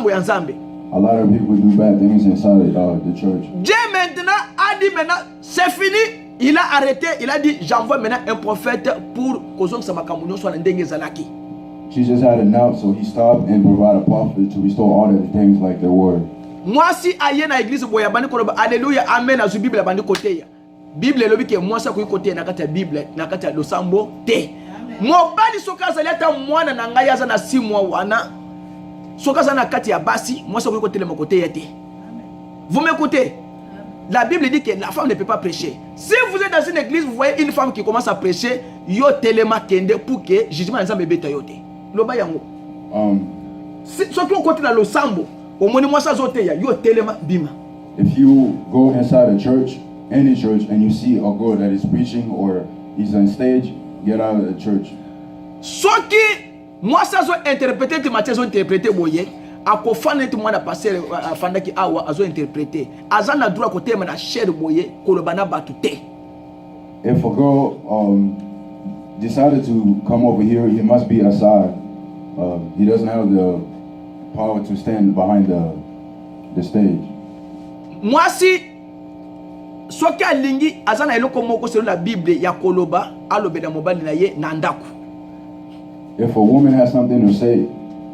A lot of people do bad things inside the church. Dieu maintenant a dit maintenant, c'est fini. Il a arrêté, il a dit, j'envoie maintenant un prophète pour que soit zalaki. Jesus had enough, so he stopped and provided a prophet to restore all of the things like they were. Moi si aye na église boya bandi koloba alléluia amen azu bible bandi côté ya. Bible lobi ke moi sa ko côté na kata bible na kata losambo te. Mo bali soka zaleta mwana na ngai aza na 6 mois wana. Soka za na kati ya basi, moi sa ko côté le mon côté ya te. Vous m'écoutez? La Bible dit que la femme ne peut pas prêcher. Si vous êtes dans une église, vous voyez une femme qui commence à prêcher, yo telema kende pour que jugement nzambe beta yote. Loba yango. Si surtout côté na losambo, au moins moi ça zote ya yo telema bima. If you go inside a church, any church, and you see a girl that is preaching or he's on stage, get out of the church. Soki moi ça zo interpréter tu Matthieu zo interpréter boye. Ako fana tu mwana passer fanda ki awa azo interpréter. Azana droit côté na cher boye kolobana batu te. If a girl decided to come over here, he must be aside. He doesn't have the power to stand behind the stage. Moi si soki alingi azana eloko moko selon la Bible ya koloba alobela mobali na ye na ndako. If a woman has something to say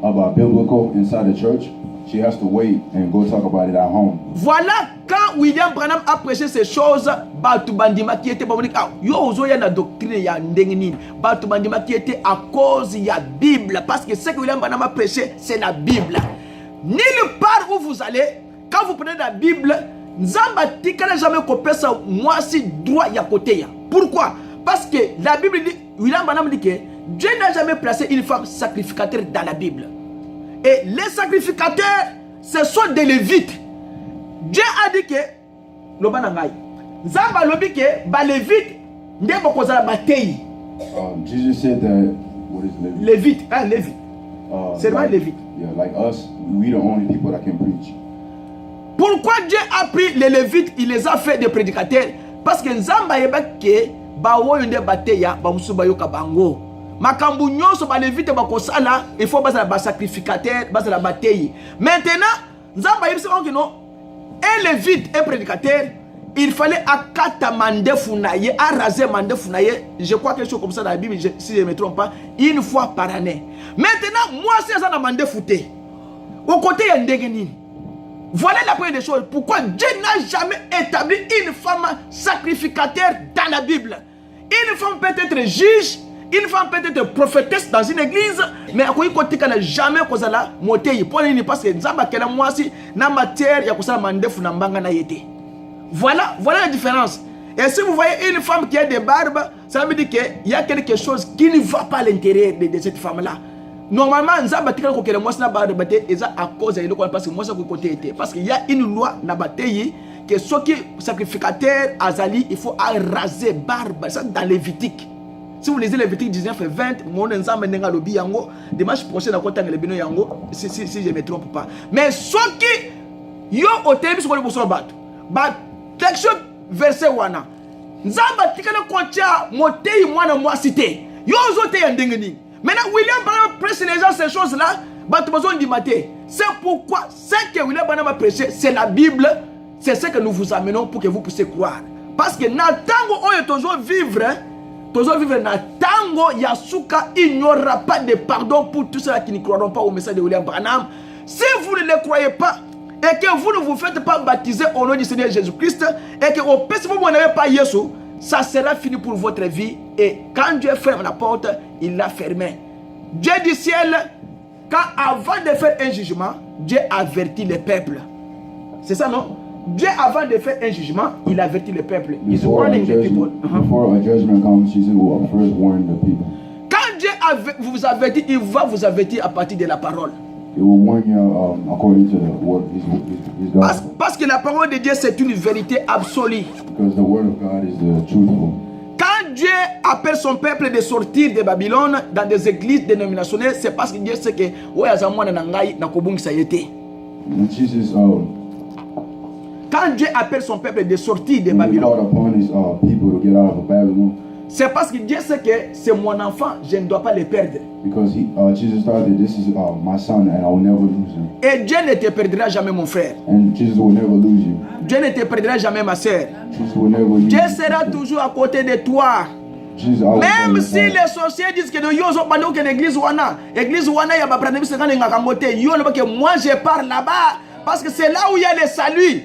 about biblical inside the church, she has to wait and go talk about it at home. Voilà quand William Branham a prêché ces choses, batu bandima qui était pas yo ozoya na doctrine ya ndengini, batu bandima qui était à cause ya Bible, parce que ce que William Branham a prêché, c'est la Bible. Nulle part où vous allez, quand vous prenez la Bible, Nzamba tikana jamais copier ça moi si droit ya côté ya. Pourquoi? Parce que la Bible dit, William Branham dit que Dieu n'a jamais placé une femme sacrificateur dans la Bible. Et les sacrificateurs, ce sont des Lévites. Dieu a dit que, Zamba lobi que, ba Lévite, ndebo kozala batei. Jesus said that, what is Levite? Lévite, hein, Lévite. C'est vraiment Lévite. Yeah, like us, we the only people that can preach. Pourquoi Dieu a pris les Lévites, il les a fait des prédicateurs? Parce que Zamba yeba ke, ba woyonde bateya, ba musuba yoka bango. Makambu nyonso ba Lévite ba kosala, il faut basa ba sacrificateur, basa la bataille. Maintenant, Nzamba yebisa que non, un Lévite, un prédicateur, il fallait akata mande funaye, araser mande funaye, je crois quelque chose comme ça dans la Bible, si je ne me trompe pas, une fois par année. Maintenant, moi c'est ça na mande fouté. Au côté ya ndegeni. Voilà la première des choses. Pourquoi Dieu n'a jamais établi une femme sacrificateur dans la Bible. Une femme peut être juge, une femme peut être prophétesse dans une église, mais à côté qu'elle n'a jamais causé la montée. Parce que Nzamba kela moi si na matière ya kusala mandefu na mbanga na yete. Voilà la différence. Et si vous voyez une femme qui a des barbes, ça veut dire qu'il y a quelque chose qui ne va pas à l'intérieur de cette femme-là. Normalement, Nzamba tika ko kela moi na barbe et ça à cause de l'eau parce que moi ça côté était parce qu'il y a une loi na bataille que ceux qui sacrificateur azali il faut raser barbe ça dans Lévitique. Si vous lisez Lévitique 19 et 20, mon Nzamba nenga lobi yango dimanche prochain na kota le bino yango si je me trompe pas. Mais ceux qui yo au terme sur le bosso bat texte verset wana Nzamba tika na kontia motei mwana moi cité yo zote ya ndengeni. Maintenant, William Branham prêche les gens ces choses-là. C'est pourquoi ce que William Branham a prêché, c'est la Bible. C'est ce que nous vous amenons pour que vous puissiez croire. Parce que dans le temps où on est toujours vivre, dans le temps où Yasuka, il n'y aura pas de pardon pour tous ceux qui ne croiront pas au message de William Branham. Si vous ne le croyez pas, et que vous ne vous faites pas baptiser au nom du Seigneur Jésus-Christ, et que au pire, si vous n'avez pas Jésus, ça sera fini pour votre vie. Et quand Dieu ferme la porte, il l'a fermée. Dieu du ciel, quand avant de faire un jugement, Dieu avertit le peuple. C'est ça, non? Dieu, avant de faire un jugement, il avertit le peuple. Before a judgment comes, he will first warn the people. Quand Dieu vous avertit, il va vous avertir à partir de la parole. He will warn you according to the word, his gospel. Parce que la parole de Dieu, c'est une vérité absolue. Because the word of God is the truthful. Quand Dieu appelle son peuple de sortir de Babylone dans des églises dénominationnelles, c'est parce que Dieu sait que Quand Dieu appelle son peuple de sortir de Babylone, C'est parce que Dieu sait que c'est mon enfant, je ne dois pas le perdre. Because Jesus thought that this is my son and I will never lose him. Et Dieu ne te perdra jamais, mon frère. And Jesus will never lose you. Dieu ne te perdra jamais, ma sœur. Jesus will never leave Dieu you. sera toujours à côté de toi. Jesus always Même by your si side. les sorciers disent que yo zo bando que l'église wana ya ba brandemi se kana ngakangote yo le que moi je pars là-bas parce que c'est là où il y a le salut.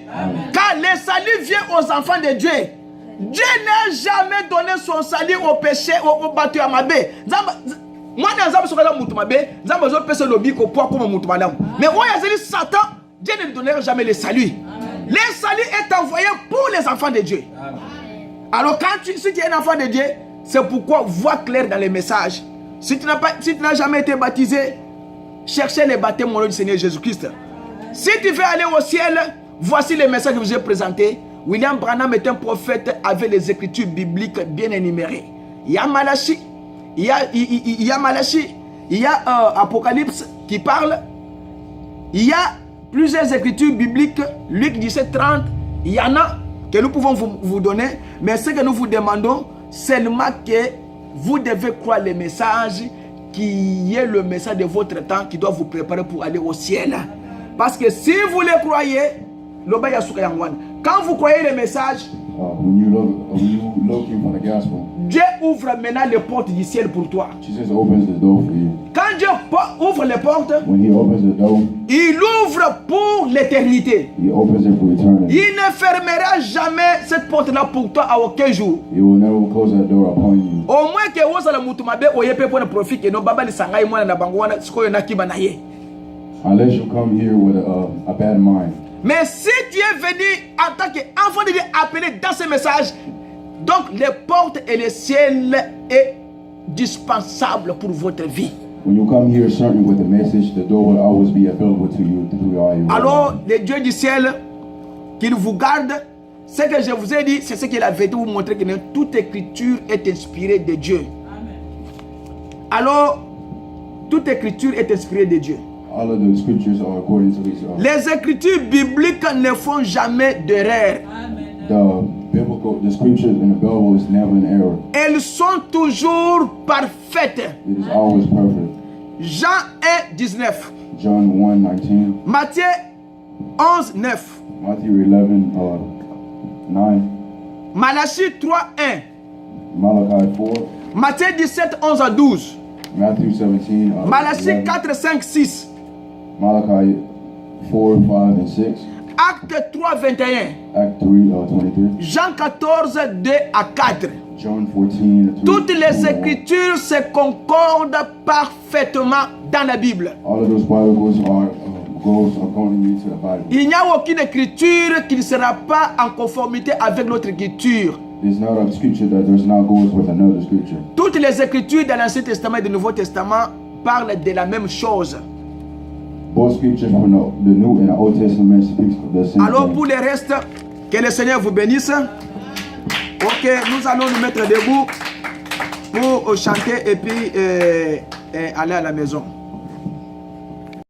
Car le salut vient aux enfants de Dieu. Dieu n'a jamais donné son salut au péché au battu à mabé. Moi dans zamba soka mutu mabé, zamba zo pese lobi ko poa comme mutu madame. Mais moi il y a Satan, Dieu ne donnera jamais le salut. Le salut est envoyé pour les enfants de Dieu. Alors si tu es un enfant de Dieu, c'est pourquoi vois clair dans les messages. Si tu n'as jamais été baptisé, cherchez le baptême au nom du Seigneur Jésus-Christ. Si tu veux aller au ciel, voici les messages que je vous ai présentés. William Branham est un prophète avec les écritures bibliques bien énumérées. Il y a Malachi, il y a Apocalypse qui parle. Il y a plusieurs écritures bibliques, Luc 17:30, il y en a que nous pouvons vous donner, mais ce que nous vous demandons, seulement que vous devez croire le message qui est le message de votre temps qui doit vous préparer pour aller au ciel. Parce que si vous le croyez, quand vous croyez le message, when you looking for the gospel, Dieu ouvre maintenant les portes du ciel pour toi. Jesus opens the door for you. Quand Dieu ouvre les portes, When he opens the door, il ouvre pour l'éternité. he opens it for eternity. Il ne fermera jamais cette porte-là pour toi à aucun jour. He will never close that door upon you. Au moins que vous allez mutumabe oyepe pour le profit que no baba ni sangai mwana na bango wana sikoyo na kiba na ye. Unless you come here with a bad mind. Mais si tu es venu en tant qu'enfant de Dieu appelé dans ce message, donc les portes et le ciel est dispensable pour votre vie. When you come here certain with the message, the door will always be available to you through all your Alors, le Dieu du ciel, qu'il vous garde, ce que je vous ai dit, c'est ce qu'il a fait vous montrer que toute écriture est inspirée de Dieu. Alors, toute écriture est inspirée de Dieu. All of the scriptures are according to his. Les écritures bibliques ne font jamais d'erreur. The scriptures in the Bible is never an error. Elles sont toujours parfaites. It is always perfect. Jean 1, 19. John 1:19. Matthieu 11, 9. Matthew 11, 9. Malachie 3, 1. Malachi 4. Matthieu 17, 11 à 12. Matthew 17. Malachie 11. 4, 5, 6. Malachi 4, 5, and 6. Acte 3, 21. Act 3, 23. Jean 14, 2 à 4. John 14. Toutes les écritures se concordent parfaitement dans la Bible. All of those Bibles goes according to the Bible. Il n'y a aucune écriture qui ne sera pas en conformité avec l'autre écriture. There's not a scripture that does not go with another scripture. Toutes les écritures dans l'Ancien Testament et le Nouveau Testament parlent de la même chose. Both scriptures from the New and the Old Testament speaks the same Alors thing. pour le reste, que le Seigneur vous bénisse. Ok, nous allons nous mettre debout pour chanter et puis aller à la maison.